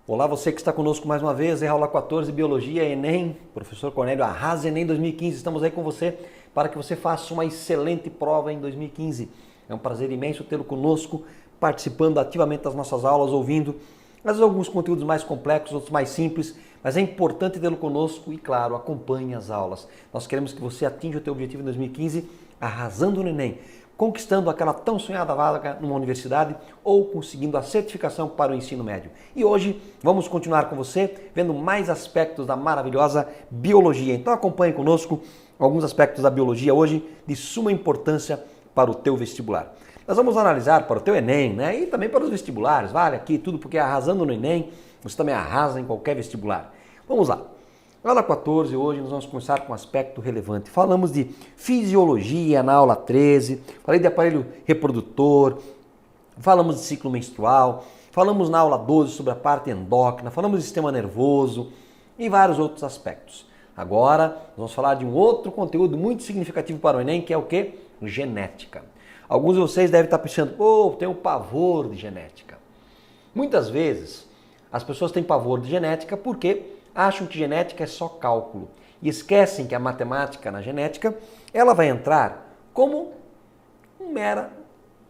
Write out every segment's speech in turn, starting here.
Olá, você que está conosco mais uma vez, aula 14, Biologia, Enem, professor Cornélio Arrasa, Enem 2015. Estamos aí com você para que você faça uma excelente prova em 2015. É um prazer imenso tê-lo conosco, participando ativamente das nossas aulas, ouvindo, às vezes alguns conteúdos mais complexos, outros mais simples, mas é importante tê-lo conosco e, claro, acompanhe as aulas. Nós queremos que você atinja o seu objetivo em 2015, arrasando no Enem, conquistando aquela tão sonhada vaga numa universidade ou conseguindo a certificação para o ensino médio. E hoje vamos continuar com você, vendo mais aspectos da maravilhosa biologia. Então acompanhe conosco alguns aspectos da biologia hoje de suma importância para o teu vestibular. Nós vamos analisar para o teu Enem, né? E também para os vestibulares, vale aqui tudo, porque arrasando no Enem, você também arrasa em qualquer vestibular. Vamos lá. Aula 14, hoje nós vamos começar com um aspecto relevante. Falamos de fisiologia na aula 13, falei de aparelho reprodutor, falamos de ciclo menstrual, falamos na aula 12 sobre a parte endócrina, falamos de sistema nervoso e vários outros aspectos. Agora, nós vamos falar de um outro conteúdo muito significativo para o Enem, que é o quê? Genética. Alguns de vocês devem estar pensando, pô, tenho pavor de genética. Muitas vezes, as pessoas têm pavor de genética porque acham que genética é só cálculo e esquecem que a matemática na genética ela vai entrar como um mero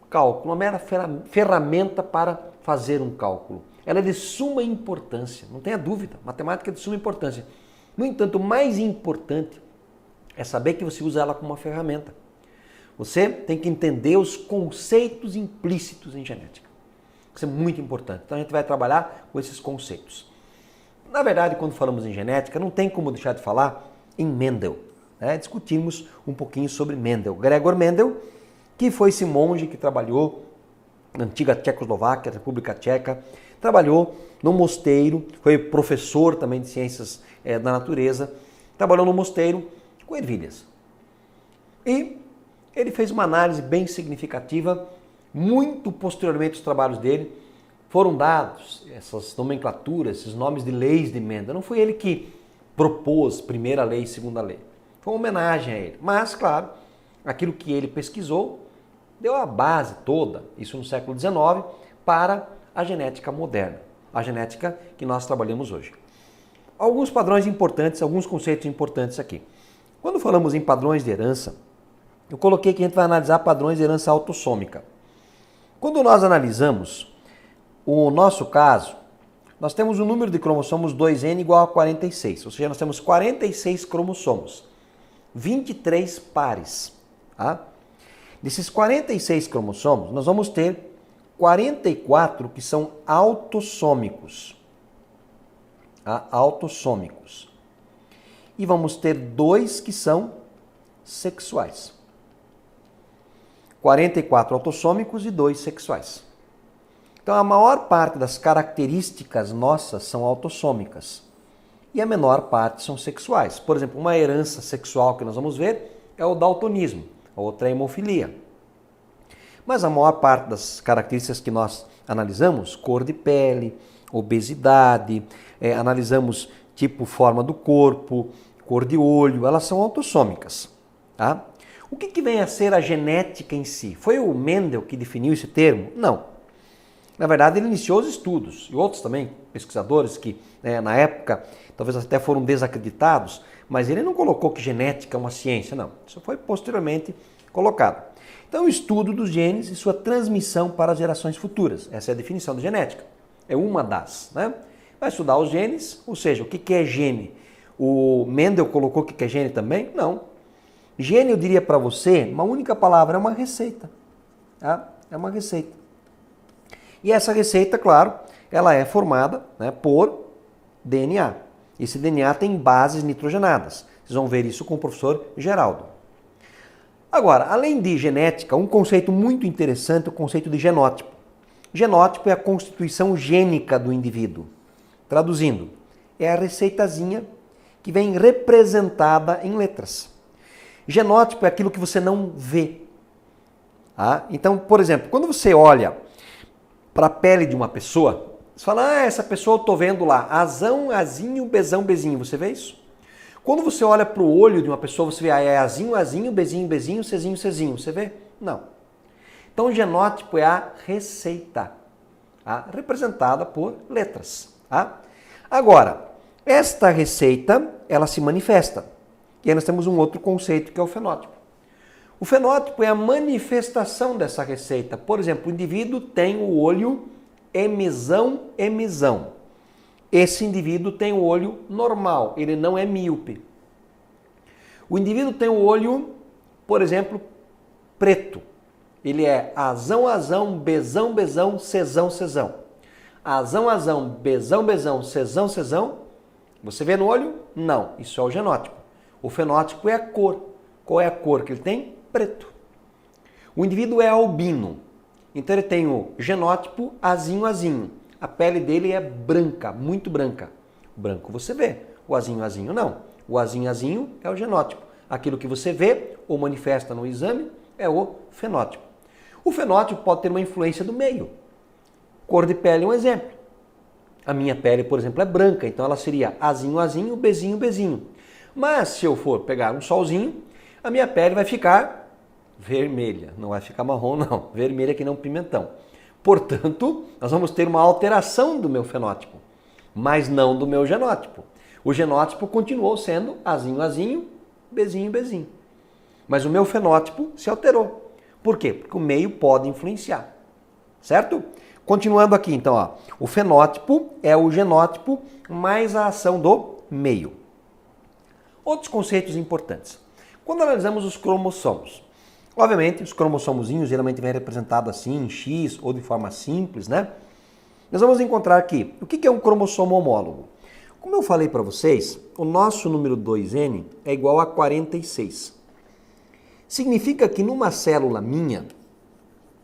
cálculo, uma mera ferramenta para fazer um cálculo. Ela é de suma importância, não tenha dúvida, matemática é de suma importância. No entanto, o mais importante é saber que você usa ela como uma ferramenta. Você tem que entender os conceitos implícitos em genética. Isso é muito importante. Então a gente vai trabalhar com esses conceitos. Na verdade, quando falamos em genética, não tem como deixar de falar em Mendel. Discutimos um pouquinho sobre Mendel. Gregor Mendel, que foi esse monge que trabalhou na antiga Tchecoslováquia, República Tcheca, trabalhou no mosteiro, foi professor também de ciências da natureza, trabalhou no mosteiro com ervilhas. E ele fez uma análise bem significativa, muito posteriormente os trabalhos dele foram dados, essas nomenclaturas, esses nomes de leis de Mendel. Não foi ele que propôs primeira lei e segunda lei. Foi uma homenagem a ele. Mas, claro, aquilo que ele pesquisou deu a base toda, isso no século XIX, para a genética moderna, a genética que nós trabalhamos hoje. Alguns padrões importantes, alguns conceitos importantes aqui. Quando falamos em padrões de herança, eu coloquei que a gente vai analisar padrões de herança autossômica. Quando nós analisamos o nosso caso, nós temos o número de cromossomos 2N igual a 46, ou seja, nós temos 46 cromossomos, 23 pares. Tá? Desses 46 cromossomos, nós vamos ter 44 que são autossômicos. Tá? Autossômicos. E vamos ter 2 que são sexuais. 44 autossômicos e 2 sexuais. Então, a maior parte das características nossas são autossômicas e a menor parte são sexuais. Por exemplo, uma herança sexual que nós vamos ver é o daltonismo, a outra é a hemofilia. Mas a maior parte das características que nós analisamos, cor de pele, obesidade, analisamos tipo, forma do corpo, cor de olho, elas são autossômicas. Tá? O que vem a ser a genética em si? Foi o Mendel que definiu esse termo? Não. Na verdade, ele iniciou os estudos, e outros também, pesquisadores que na época talvez até foram desacreditados, mas ele não colocou que genética é uma ciência, não. Isso foi posteriormente colocado. Então, o estudo dos genes e sua transmissão para as gerações futuras. Essa é a definição de genética. É uma das. Né? Vai estudar os genes, ou seja, o que é gene? O Mendel colocou o que é gene também? Não. Gene, eu diria para você, uma única palavra, é uma receita. Tá? É uma receita. E essa receita, claro, ela é formada por DNA. Esse DNA tem bases nitrogenadas. Vocês vão ver isso com o professor Geraldo. Agora, além de genética, um conceito muito interessante é o conceito de genótipo. Genótipo é a constituição gênica do indivíduo. Traduzindo, é a receitazinha que vem representada em letras. Genótipo é aquilo que você não vê. Tá? Então, por exemplo, quando você olha para a pele de uma pessoa, você fala, essa pessoa eu estou vendo lá, azão, azinho, bezão, bezinho, você vê isso? Quando você olha para o olho de uma pessoa, você vê, é azinho, azinho, bezinho, bezinho, cezinho, cezinho, você vê? Não. Então o genótipo é a receita, representada por letras. Tá? Agora, esta receita, ela se manifesta. E aí nós temos um outro conceito que é o fenótipo. O fenótipo é a manifestação dessa receita. Por exemplo, o indivíduo tem o olho emisão. Esse indivíduo tem o olho normal, ele não é míope. O indivíduo tem o olho, por exemplo, preto. Ele é azão, bezão, cesão. Azão, bezão, cesão. Você vê no olho? Não, isso é o genótipo. O fenótipo é a cor. Qual é a cor que ele tem? Preto. O indivíduo é albino. Então ele tem o genótipo azinho. A pele dele é branca, muito branca. O branco você vê, o azinho não. O azinho é o genótipo. Aquilo que você vê ou manifesta no exame é o fenótipo. O fenótipo pode ter uma influência do meio. Cor de pele é um exemplo. A minha pele, por exemplo, é branca, então ela seria azinho, bezinho. Mas se eu for pegar um solzinho, a minha pele vai ficar vermelha, não vai ficar marrom não, vermelha que nem um pimentão. Portanto, nós vamos ter uma alteração do meu fenótipo, mas não do meu genótipo. O genótipo continuou sendo azinho, bezinho. Mas o meu fenótipo se alterou. Por quê? Porque o meio pode influenciar, certo? Continuando aqui, então, ó, o fenótipo é o genótipo mais a ação do meio. Outros conceitos importantes. Quando analisamos os cromossomos, obviamente os cromossomozinhos geralmente vêm representados assim, em X ou de forma simples, né? Nós vamos encontrar aqui, o que é um cromossomo homólogo? Como eu falei para vocês, o nosso número 2N é igual a 46. Significa que numa célula minha,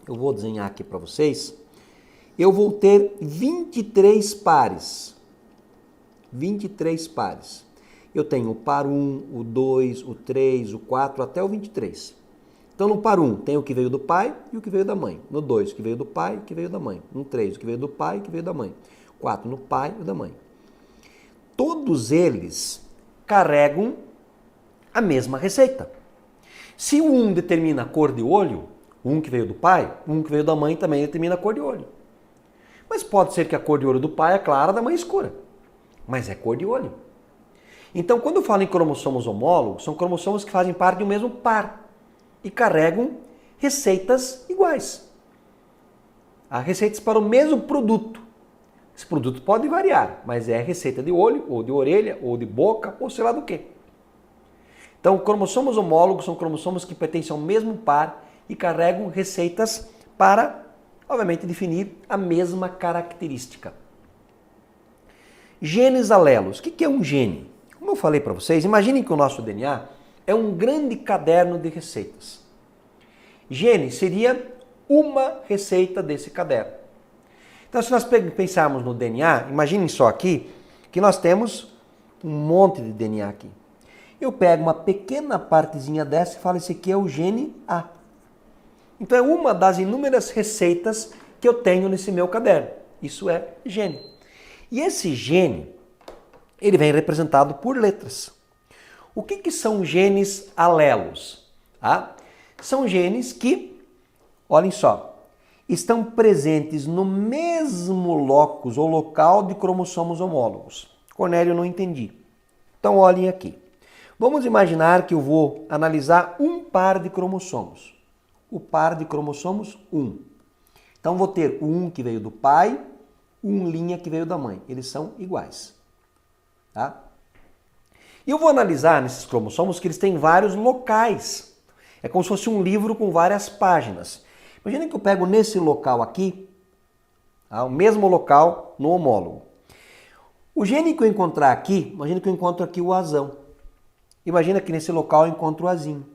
eu vou desenhar aqui para vocês, eu vou ter 23 pares. 23 pares. Eu tenho o par 1, o 2, o 3, o 4, até o 23. Então no par 1 tem o que veio do pai e o que veio da mãe. No 2, o que veio do pai e o que veio da mãe. No 3, o que veio do pai e o que veio da mãe. 4, no pai e da mãe. Todos eles carregam a mesma receita. Se o 1 determina a cor de olho, o 1 que veio do pai, o 1 que veio da mãe também determina a cor de olho. Mas pode ser que a cor de olho do pai é clara, da mãe é escura. Mas é cor de olho. Então, quando eu falo em cromossomos homólogos, são cromossomos que fazem parte de um mesmo par e carregam receitas iguais. Há receitas para o mesmo produto. Esse produto pode variar, mas é receita de olho, ou de orelha, ou de boca, ou sei lá do quê. Então, cromossomos homólogos são cromossomos que pertencem ao mesmo par e carregam receitas para, obviamente, definir a mesma característica. Genes alelos. O que é um gene? Como eu falei para vocês, imaginem que o nosso DNA é um grande caderno de receitas. Gene seria uma receita desse caderno. Então, se nós pensarmos no DNA, imaginem só aqui que nós temos um monte de DNA aqui. Eu pego uma pequena partezinha dessa e falo, esse aqui é o gene A. Então, é uma das inúmeras receitas que eu tenho nesse meu caderno. Isso é gene. E esse gene, ele vem representado por letras. O que são genes alelos? São genes que, olhem só, estão presentes no mesmo locus ou local de cromossomos homólogos. Cornélio, não entendi. Então, olhem aqui. Vamos imaginar que eu vou analisar um par de cromossomos. O par de cromossomos 1. Então, vou ter o 1 que veio do pai, um linha que veio da mãe. Eles são iguais. Tá? E eu vou analisar nesses cromossomos que eles têm vários locais. É como se fosse um livro com várias páginas. Imagina que eu pego nesse local aqui, o mesmo local no homólogo. O gene que eu encontrar aqui, imagina que eu encontro aqui o azão. Imagina que nesse local eu encontro o azinho.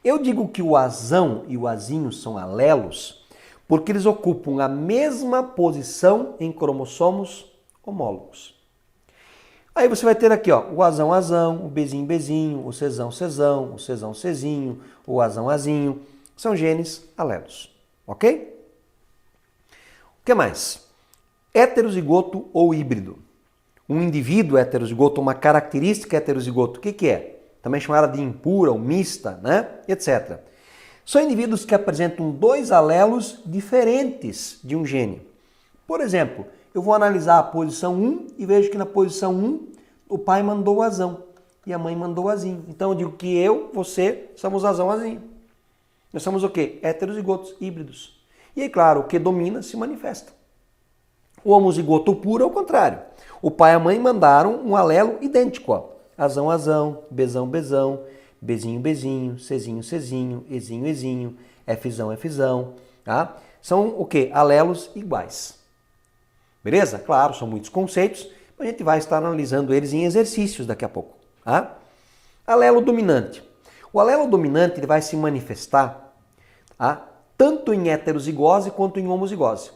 Eu digo que o azão e o azinho são alelos porque eles ocupam a mesma posição em cromossomos homólogos. Aí você vai ter aqui, ó, o azão, o bezinho, o cesão, o cesão, cezinho, o azinho. São genes alelos, ok? O que mais? Heterozigoto ou híbrido. Um indivíduo heterozigoto, uma característica heterozigoto, o que é? Também chamada de impura ou mista, né? Etc. São indivíduos que apresentam dois alelos diferentes de um gene. Por exemplo, eu vou analisar a posição 1 e vejo que na posição 1 o pai mandou o azão e a mãe mandou o azinho. Então eu digo que eu, você, somos azão, azinho. Nós somos o quê? Heterozigotos, híbridos. E aí, claro, o que domina se manifesta. O homozigoto puro é o contrário. O pai e a mãe mandaram um alelo idêntico, ó. Azão, azão, bezão, bezão, bezinho, bezinho, cezinho, cezinho, ezinho, ezinho, Fzão, Fzão, tá? São o quê? Alelos iguais. Beleza? Claro, são muitos conceitos, mas a gente vai estar analisando eles em exercícios daqui a pouco, tá? Alelo dominante. O alelo dominante ele vai se manifestar, tá? Tanto em heterozigose quanto em homozigose.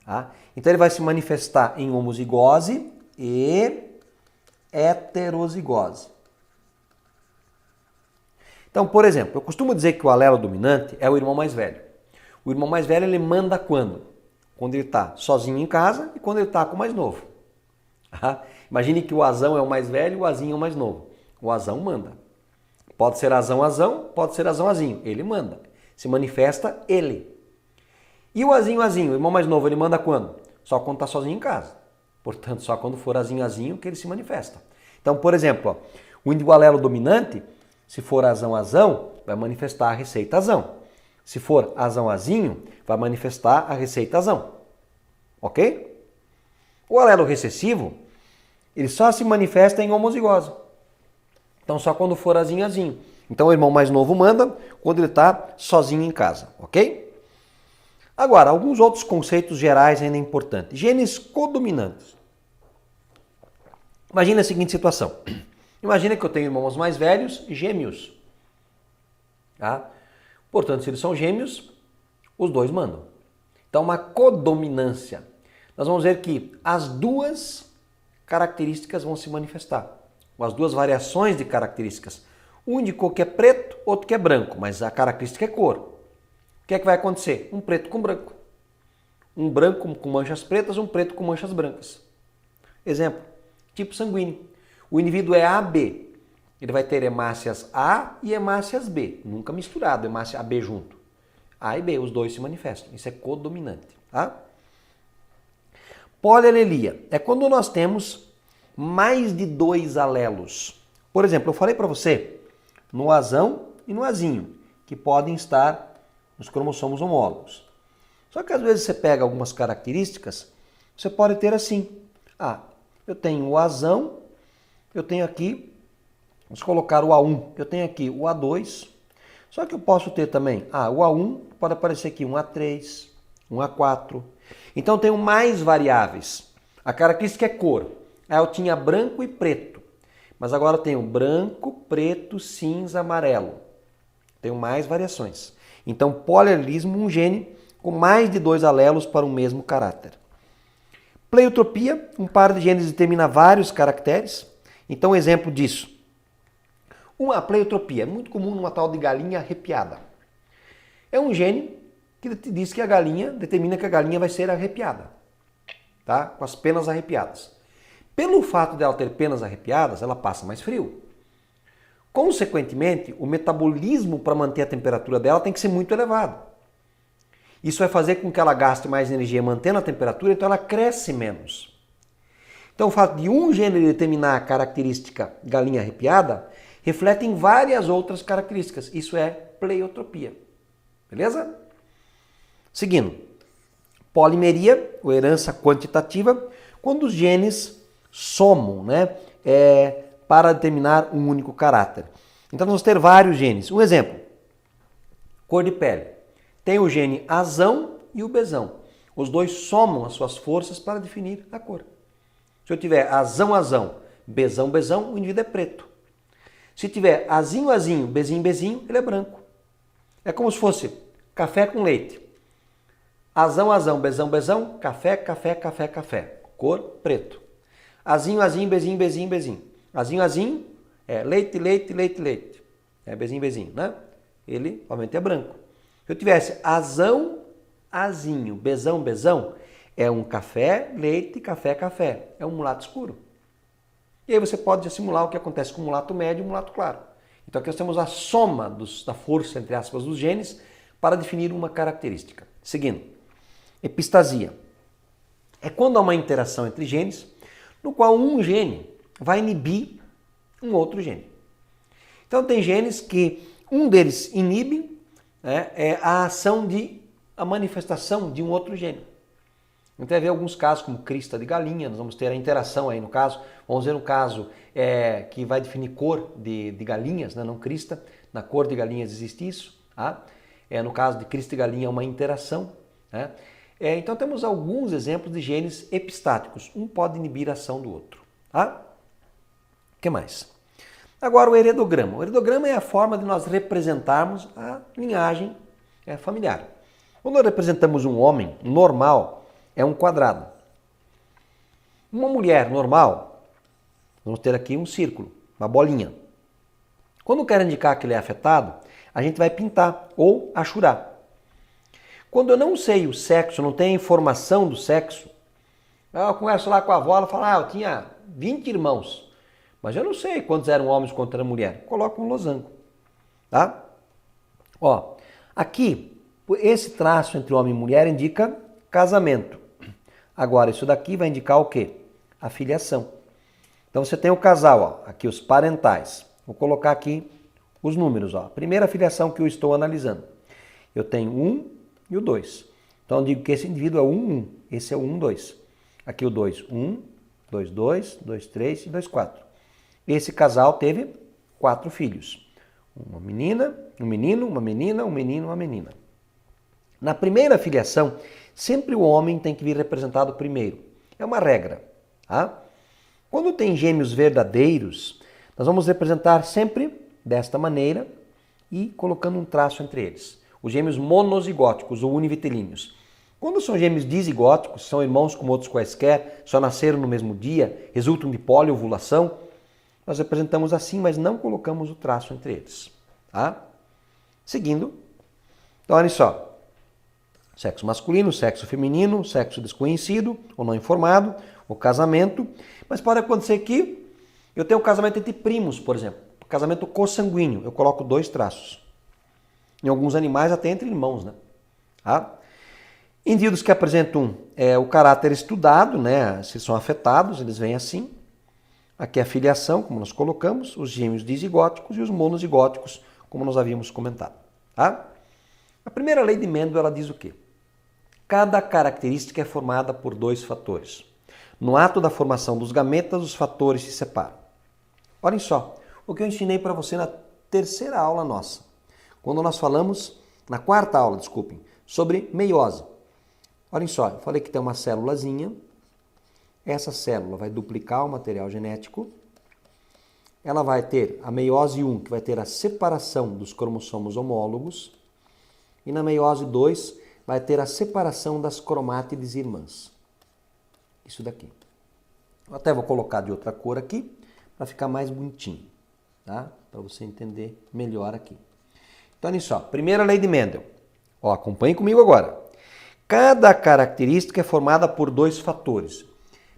Tá? Então ele vai se manifestar em homozigose e heterozigose. Então, por exemplo, eu costumo dizer que o alelo dominante é o irmão mais velho. O irmão mais velho ele manda quando? Quando ele está sozinho em casa e quando ele está com o mais novo. Tá? Imagine que o azão é o mais velho e o azinho é o mais novo. O azão manda. Pode ser azão, azão, pode ser azão, azinho. Ele manda. Se manifesta ele. E o azinho, azinho, o irmão mais novo, ele manda quando? Só quando está sozinho em casa. Portanto, só quando for azinho, azinho que ele se manifesta. Então, por exemplo, ó, o alelo dominante, se for azão, azão, vai manifestar a receita azão. Se for azão, azinho, vai manifestar a receita azão. Ok? O alelo recessivo, ele só se manifesta em homozigose. Então, só quando for azinho, azinho. Então, o irmão mais novo manda quando ele está sozinho em casa. Ok? Agora, alguns outros conceitos gerais ainda importantes. Genes codominantes. Imagina a seguinte situação. Imagina que eu tenho irmãos mais velhos, gêmeos. Tá? Portanto, se eles são gêmeos, os dois mandam. Então, uma codominância. Nós vamos ver que as duas características vão se manifestar. As duas variações de características. Um indicou que é preto, outro que é branco, mas a característica é cor. O que é que vai acontecer? Um preto com branco. Um branco com manchas pretas, um preto com manchas brancas. Exemplo, tipo sanguíneo. O indivíduo é AB. Ele vai ter hemácias A e hemácias B. Nunca misturado, hemácia AB junto. A e B, os dois se manifestam. Isso é codominante. Tá? Polialelia é quando nós temos mais de dois alelos. Por exemplo, eu falei para você no azão e no azinho, que podem estar nos cromossomos homólogos. Só que às vezes você pega algumas características, você pode ter assim. Ah, eu tenho o azão, eu tenho aqui, vamos colocar o A1, eu tenho aqui o A2, só que eu posso ter também, o A1 pode aparecer aqui um A3, um A4. Então eu tenho mais variáveis. A característica é cor. Aí eu tinha branco e preto, mas agora eu tenho branco, preto, cinza, amarelo. Tenho mais variações. Então, polialelismo, um gene com mais de dois alelos para o mesmo caráter. Pleiotropia, um par de genes determina vários caracteres. Então, um exemplo disso. Uma pleiotropia é muito comum numa tal de galinha arrepiada. É um gene que diz que a galinha, determina que a galinha vai ser arrepiada, tá? Com as penas arrepiadas. Pelo fato dela ter penas arrepiadas, ela passa mais frio. Consequentemente, o metabolismo para manter a temperatura dela tem que ser muito elevado. Isso vai fazer com que ela gaste mais energia mantendo a temperatura, então ela cresce menos. Então o fato de um gene determinar a característica galinha arrepiada, reflete em várias outras características. Isso é pleiotropia. Beleza? Seguindo. Polimeria, ou herança quantitativa, quando os genes somam, né? Para determinar um único caráter. Então nós vamos ter vários genes. Um exemplo, cor de pele. Tem o gene azão e o bezão. Os dois somam as suas forças para definir a cor. Se eu tiver azão, azão, bezão, bezão, o indivíduo é preto. Se tiver azinho, azinho, bezinho, bezinho, ele é branco. É como se fosse café com leite. Azão, azão, bezão, bezão, café, café, café, café. Cor preto. Azinho, azinho, bezinho, bezinho, bezinho. Azinho, azinho, leite, leite, leite, leite. Bezinho, bezinho, né? Ele, obviamente, é branco. Se eu tivesse azão, azinho, bezão, bezão, é um café, leite, café, café. É um mulato escuro. E aí você pode simular o que acontece com o mulato médio e o mulato claro. Então aqui nós temos a soma da força, entre aspas, dos genes para definir uma característica. Seguindo, epistasia. é quando há uma interação entre genes, no qual um gene vai inibir um outro gene. Então tem genes que um deles inibe a ação a manifestação de um outro gene. Então vai ver alguns casos como crista de galinha, nós vamos ter a interação aí no caso, vamos ver um caso que vai definir cor de galinhas, né? Não crista, na cor de galinhas existe isso. Tá? No caso de crista de galinha é uma interação. Né? Então temos alguns exemplos de genes epistáticos, um pode inibir a ação do outro. Tá? O que mais? Agora o heredograma. O heredograma é a forma de nós representarmos a linhagem familiar. Quando nós representamos um homem normal, é um quadrado. Uma mulher normal, vamos ter aqui um círculo, uma bolinha. Quando quer indicar que ele é afetado, a gente vai pintar ou achurar. Quando eu não sei o sexo, não tenho informação do sexo, eu converso lá com a avó, ela fala, eu tinha 20 irmãos, mas eu não sei quantos eram homens e quantos eram mulheres. Coloca um losango. Tá? Ó, aqui, esse traço entre homem e mulher indica casamento. Agora, isso daqui vai indicar o quê? A filiação. Então você tem o casal, ó, aqui os parentais. Vou colocar aqui os números. Ó. Primeira filiação que eu estou analisando. Eu tenho 1 e o 2. Então eu digo que esse indivíduo é o 1, 1. Esse é o 1, 2. Aqui o 2, 1, 2, 2, 2, 3 e 2, 4. Esse casal teve 4 filhos. Uma menina, um menino, uma menina, um menino, uma menina. Na primeira filiação, sempre o homem tem que vir representado primeiro. É uma regra. Tá? Quando tem gêmeos verdadeiros, nós vamos representar sempre desta maneira e colocando um traço entre eles. Os gêmeos monozigóticos ou univitelíneos. Quando são gêmeos dizigóticos, são irmãos como outros quaisquer, só nasceram no mesmo dia, resultam de poliovulação, nós representamos assim, mas não colocamos o traço entre eles. Tá? Seguindo, então olha só. Sexo masculino, sexo feminino, sexo desconhecido ou não informado, o casamento. Mas pode acontecer que eu tenho um casamento entre primos, por exemplo. Casamento consanguíneo, eu coloco 2 traços. Em alguns animais até entre irmãos, né? Tá? Indivíduos que apresentam o caráter estudado, né? Se são afetados, eles vêm assim. Aqui é a filiação, como nós colocamos, os gêmeos dizigóticos e os monozigóticos, como nós havíamos comentado. Tá? A primeira lei de Mendel, ela diz o quê? Cada característica é formada por 2 fatores. No ato da formação dos gametas, os fatores se separam. Olhem só, o que eu ensinei para você na terceira aula nossa. Quando nós falamos, na quarta aula, desculpem, sobre meiose. Olhem só, eu falei que tem uma célulazinha. Essa célula vai duplicar o material genético. Ela vai ter a meiose 1, que vai ter a separação dos cromossomos homólogos. E na meiose 2 vai ter a separação das cromátides irmãs. Isso daqui. Eu até vou colocar de outra cor aqui, para ficar mais bonitinho. Tá? Para você entender melhor aqui. Então, olha só. Primeira lei de Mendel. Ó, acompanhe comigo agora. Cada característica é formada por 2 fatores.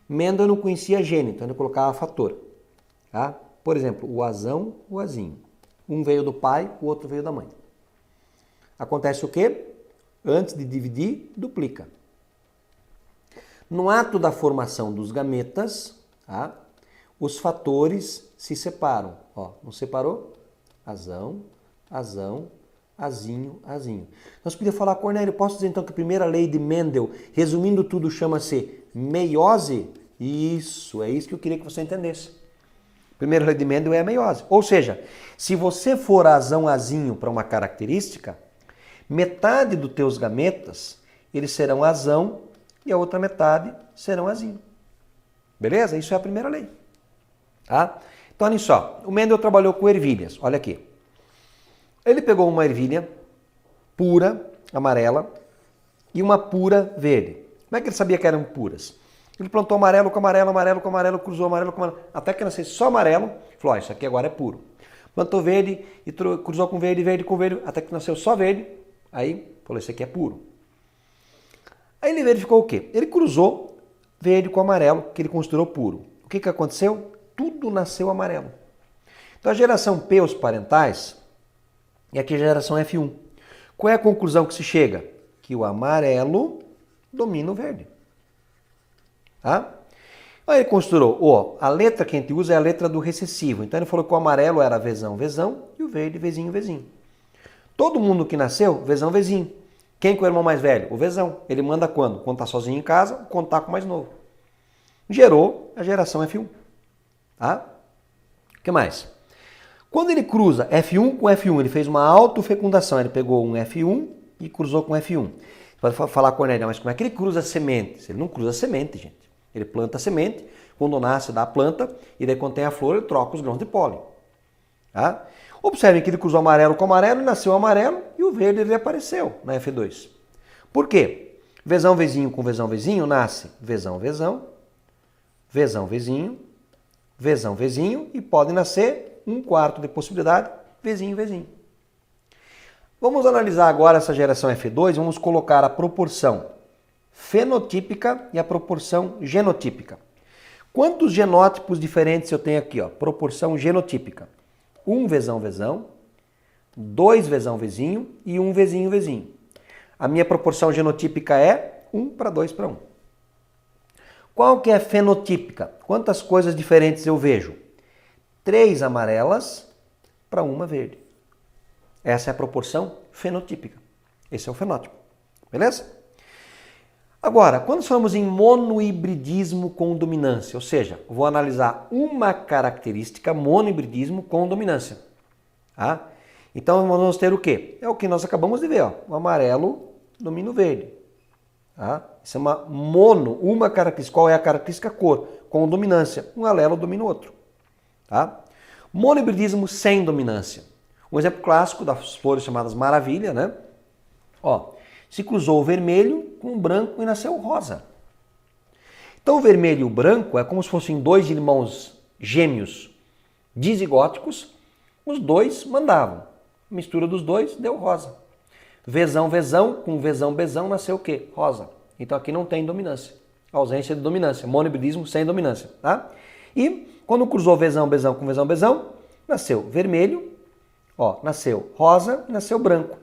Mendel não conhecia gene, então ele colocava fator. Tá? Por exemplo, o azão, o azinho. Um veio do pai, o outro veio da mãe. Acontece o quê? Antes de dividir, duplica. No ato da formação dos gametas, tá? Os fatores se separam. Ó, não separou? Azão, azão, azinho, azinho. Nós podíamos falar, Cornélio, posso dizer então que a primeira lei de Mendel, resumindo tudo, chama-se meiose? Isso, é isso que eu queria que você entendesse. A primeira lei de Mendel é a meiose. Ou seja, se você for azão, azinho para uma característica, metade dos teus gametas, eles serão azão e a outra metade serão azinho. Beleza? Isso é a primeira lei. Tá? Então, olha só. O Mendel trabalhou com ervilhas. Olha aqui. Ele pegou uma ervilha pura, amarela, e uma pura verde. Como é que ele sabia que eram puras? Ele plantou amarelo com amarelo, amarelo com amarelo, cruzou amarelo com amarelo, até que nasceu só amarelo. Falou, isso aqui agora é puro. Plantou verde e cruzou com verde, verde com verde, até que nasceu só verde. Aí, falou, isso aqui é puro. Aí ele verificou o quê? Ele cruzou verde com amarelo, que ele considerou puro. O que aconteceu? Tudo nasceu amarelo. Então a geração P, os parentais, e aqui a geração F1. Qual é a conclusão que se chega? Que o amarelo domina o verde. Tá? Aí ele considerou, a letra que a gente usa é a letra do recessivo. Então ele falou que o amarelo era Vzão, Vzão e o verde Vzinho, Vzinho. Todo mundo que nasceu, Vzão, Vzinho. Quem que é o irmão mais velho? O Vzão. Ele manda quando? Quando tá sozinho em casa, quando tá com o mais novo. Gerou a geração F1. Tá? O que mais? Quando ele cruza F1 com F1, ele fez uma autofecundação. Ele pegou um F1 e cruzou com F1. Você pode falar, Cornélio, mas como é que ele cruza sementes? Ele não cruza semente, gente. Ele planta a semente, quando nasce dá a planta, e daí quando tem a flor ele troca os grãos de pólen. Tá? Observem que ele cruzou amarelo com amarelo, e nasceu amarelo, e o verde ele apareceu na F2. Por quê? Vzão, Vzinho com Vzão, Vzinho nasce Vzão, Vzão, Vzão, Vzinho, Vzão, Vzinho, e pode nascer um quarto de possibilidade, Vzinho, Vzinho. Vamos analisar agora essa geração F2, vamos colocar a proporção fenotípica e a proporção genotípica. Quantos genótipos diferentes eu tenho aqui? Proporção genotípica. 1 Vzão, Vzão, 2 Vzão, Vzinho e 1 Vzinho, Vzinho. A minha proporção genotípica é 1 para 2 para 1. Qual que é a fenotípica? Quantas coisas diferentes eu vejo? 3 amarelas para 1 verde. Essa é a proporção fenotípica. Esse é o fenótipo. Beleza? Agora, quando falamos em monohibridismo com dominância, ou seja, vou analisar uma característica, monohibridismo com dominância. Tá? Então vamos ter o quê? É o que nós acabamos de ver. O amarelo domina o verde. Tá? Isso é uma característica. Qual é a característica? Cor. Com dominância. Um alelo domina o outro. Tá? Monohibridismo sem dominância. Um exemplo clássico das flores chamadas maravilha, né? Se cruzou o vermelho com o branco e nasceu o rosa. Então o vermelho e o branco é como se fossem dois irmãos gêmeos dizigóticos, os dois mandavam. A mistura dos dois deu rosa. Vzão, Vzão com Vzão, Bzão nasceu o quê? Rosa. Então aqui não tem dominância. Ausência de dominância. Monohibridismo sem dominância. Tá? E quando cruzou Vzão, Bzão com Vzão, Bzão, nasceu vermelho, nasceu rosa e nasceu branco.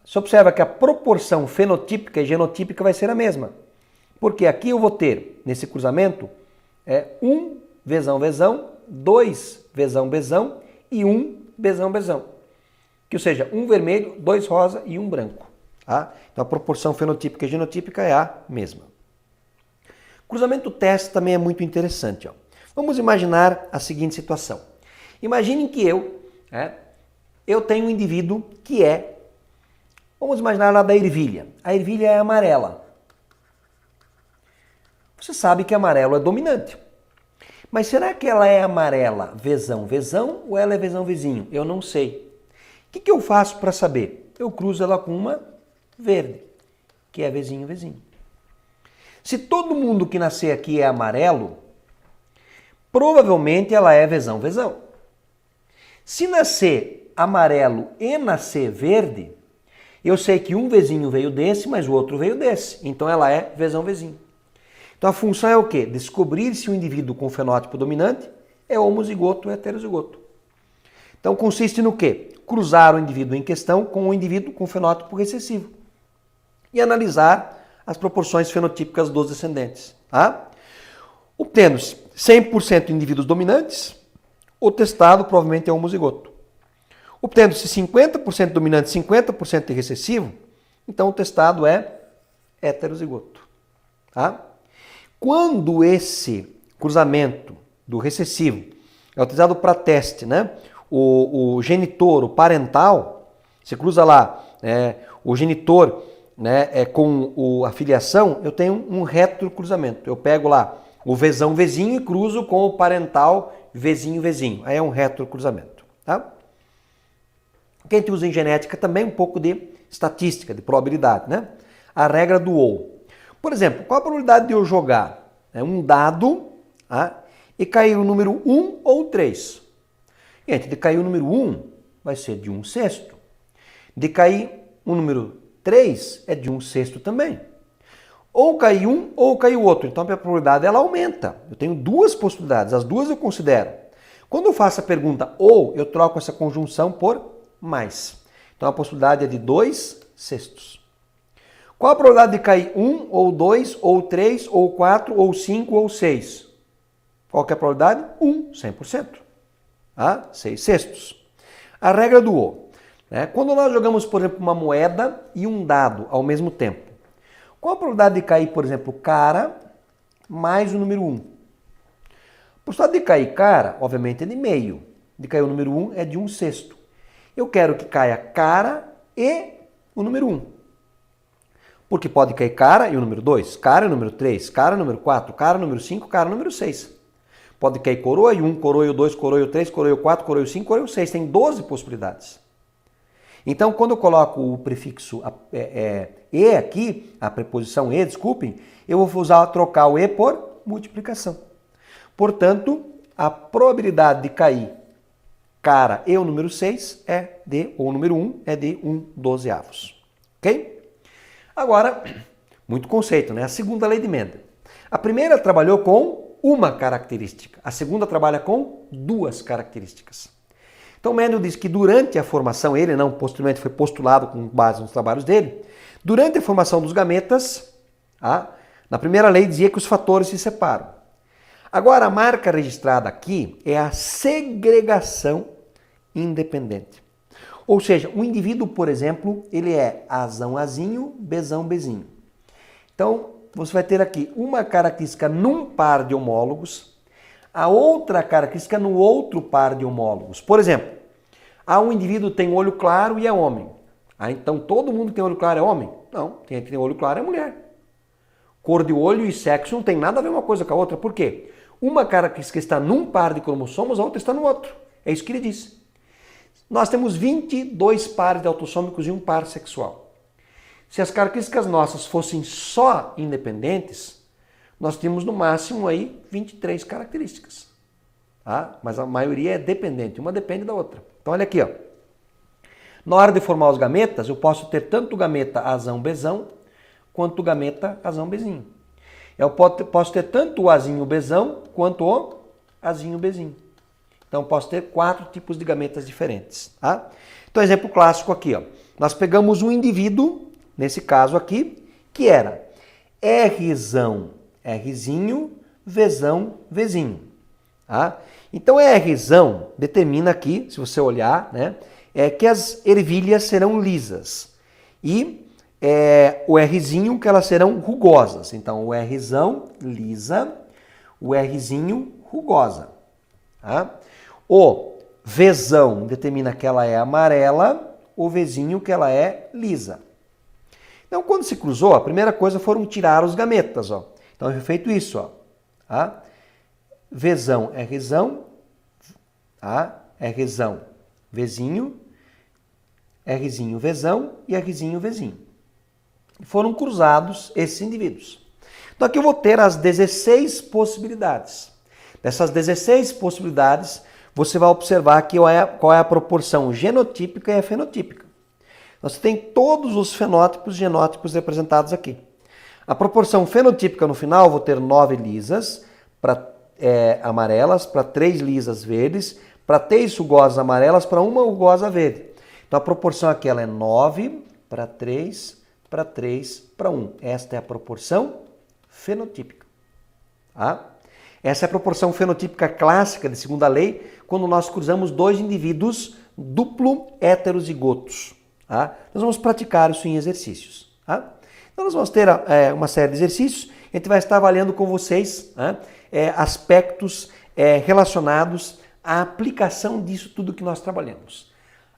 Você observa que a proporção fenotípica e genotípica vai ser a mesma. Porque aqui eu vou ter, nesse cruzamento, 1 Vzão, Vzão, 2 Vzão, Bzão e 1 Bzão, Bzão. Ou seja, 1 vermelho, 2 rosa e 1 branco. Tá? Então a proporção fenotípica e genotípica é a mesma. Cruzamento teste também é muito interessante. Vamos imaginar a seguinte situação. Imaginem que eu tenho um indivíduo que vamos imaginar lá da ervilha. A ervilha é amarela. Você sabe que amarelo é dominante. Mas será que ela é amarela Vzão, Vzão ou ela é Vzão, Vzinho? Eu não sei. O que eu faço para saber? Eu cruzo ela com uma verde, que é Vzinho, Vzinho. Se todo mundo que nascer aqui é amarelo, provavelmente ela é Vzão, Vzão. Se nascer amarelo e nascer verde, eu sei que um Vzinho veio desse, mas o outro veio desse. Então ela é Vzão, Vzinho. Então a função é o quê? Descobrir se o indivíduo com fenótipo dominante é homozigoto ou heterozigoto. Então consiste no quê? Cruzar o indivíduo em questão com o indivíduo com fenótipo recessivo. E analisar as proporções fenotípicas dos descendentes. Tá? Obtendo 100% indivíduos dominantes, o testado provavelmente é homozigoto. Obtendo-se 50% dominante e 50% recessivo, então o testado é heterozigoto. Tá? Quando esse cruzamento do recessivo é utilizado para teste, né? O genitor, o parental, você cruza lá o genitor com a filiação, eu tenho um retrocruzamento. Eu pego lá o Vzão, Vzinho e cruzo com o parental Vzinho, Vzinho. Aí é um retrocruzamento. Tá? Que a gente usa em genética também um pouco de estatística, de probabilidade, né? A regra do ou. Por exemplo, qual a probabilidade de eu jogar um dado e cair o número 1 ou 3? Gente, de cair o número 1 vai ser de 1/6. De cair o número 3 é de 1/6 também. Ou cair um ou cair o outro. Então a minha probabilidade ela aumenta. Eu tenho duas possibilidades, as duas eu considero. Quando eu faço a pergunta ou, eu troco essa conjunção por mais. Então a possibilidade é de 2/6. Qual a probabilidade de cair 1, ou 2, ou 3, ou 4, ou 5, ou 6? Qual que é a probabilidade? 1, 100%. 6 sextos. A regra do O. Né? Quando nós jogamos, por exemplo, uma moeda e um dado ao mesmo tempo, qual a probabilidade de cair, por exemplo, cara mais o número 1? A possibilidade de cair cara, obviamente, é de meio. De cair o número 1 é de 1 sexto. Eu quero que caia cara e o número 1. Porque pode cair cara e o número 2, cara e o número 3, cara e o número 4, cara e o número 5, cara e o número 6. Pode cair coroa e 1, coroa e 2, coroa e 3, coroa e 4, coroa e 5, coroa e 6. Tem 12 possibilidades. Então, quando eu coloco o prefixo E aqui, a preposição E, desculpem, eu vou trocar o E por multiplicação. Portanto, a probabilidade de cair cara e o número 6 ou o número 1 é de 1/12. Ok? Agora, muito conceito, né? A segunda lei de Mendel. A primeira trabalhou com uma característica. A segunda trabalha com 2 características. Então, Mendel diz que durante a formação, ele não, posteriormente foi postulado com base nos trabalhos dele, durante a formação dos gametas, na primeira lei dizia que os fatores se separam. Agora, a marca registrada aqui é a segregação independente. Ou seja, o indivíduo, por exemplo, ele é Azão, Azinho, Bezão, Bezinho. Então, você vai ter aqui uma característica num par de homólogos, a outra característica no outro par de homólogos. Por exemplo, um indivíduo que tem olho claro e é homem. Então todo mundo que tem olho claro é homem? Não, quem tem olho claro é mulher. Cor de olho e sexo não tem nada a ver uma coisa com a outra. Por quê? Uma característica está num par de cromossomos, a outra está no outro. É isso que ele diz. Nós temos 22 pares de autossômicos e um par sexual. Se as características nossas fossem só independentes, nós tínhamos no máximo aí 23 características. Mas a maioria é dependente, uma depende da outra. Então olha aqui, ó. Na hora de formar os gametas, eu posso ter tanto o gameta Azão-Bezão, quanto o gameta Azão-Bezinho. Eu posso ter tanto o Azinho-Bezão, quanto o Azinho-Bezinho. Então posso ter 4 tipos de gametas diferentes. Então exemplo clássico aqui, ó. Nós pegamos um indivíduo, nesse caso aqui, que era Rzão, Rzinho, Vzão, Vzinho. Então Rzão determina aqui, se você olhar, né, que as ervilhas serão lisas. E o Rzinho que elas serão rugosas. Então o Rzão, lisa, o Rzinho, rugosa. O Vzão determina que ela é amarela, o Vzinho que ela é lisa. Então quando se cruzou, a primeira coisa foram tirar os gametas, ó. Então, foi feito isso, ó. Vzão, Rzão, Rzão, Vzinho, Rzinho, Vzão e Rzinho, Vzinho. Foram cruzados esses indivíduos. Então, aqui eu vou ter as 16 possibilidades. Dessas 16 possibilidades, você vai observar qual é a proporção genotípica e a fenotípica. Você tem todos os fenótipos e genótipos representados aqui. A proporção fenotípica no final, eu vou ter 9 lisas amarelas, para 3 lisas verdes, para 3 rugosas amarelas, para 1 rugosa verde. Então a proporção aqui ela é 9 para 3, para 3, para 1. Esta é a proporção fenotípica. Essa é a proporção fenotípica clássica de segunda lei, quando nós cruzamos 2 indivíduos duplo heterozigotos. Nós vamos praticar isso em exercícios. Então nós vamos ter uma série de exercícios, a gente vai estar avaliando com vocês aspectos relacionados à aplicação disso tudo que nós trabalhamos.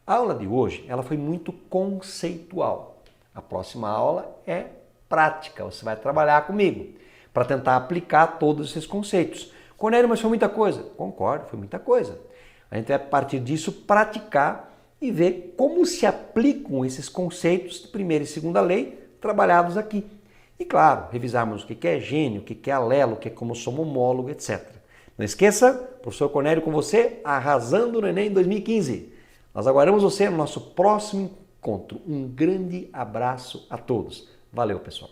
A aula de hoje ela foi muito conceitual. A próxima aula é prática, você vai trabalhar comigo para tentar aplicar todos esses conceitos. Cornélio, mas foi muita coisa. Concordo, foi muita coisa. A gente vai, a partir disso, praticar e ver como se aplicam esses conceitos de primeira e segunda lei trabalhados aqui. E claro, revisarmos o que é gene, o que é alelo, o que é cromossomo homólogo, etc. Não esqueça, professor Cornélio com você, arrasando no Enem 2015. Nós aguardamos você no nosso próximo encontro. Um grande abraço a todos. Valeu, pessoal.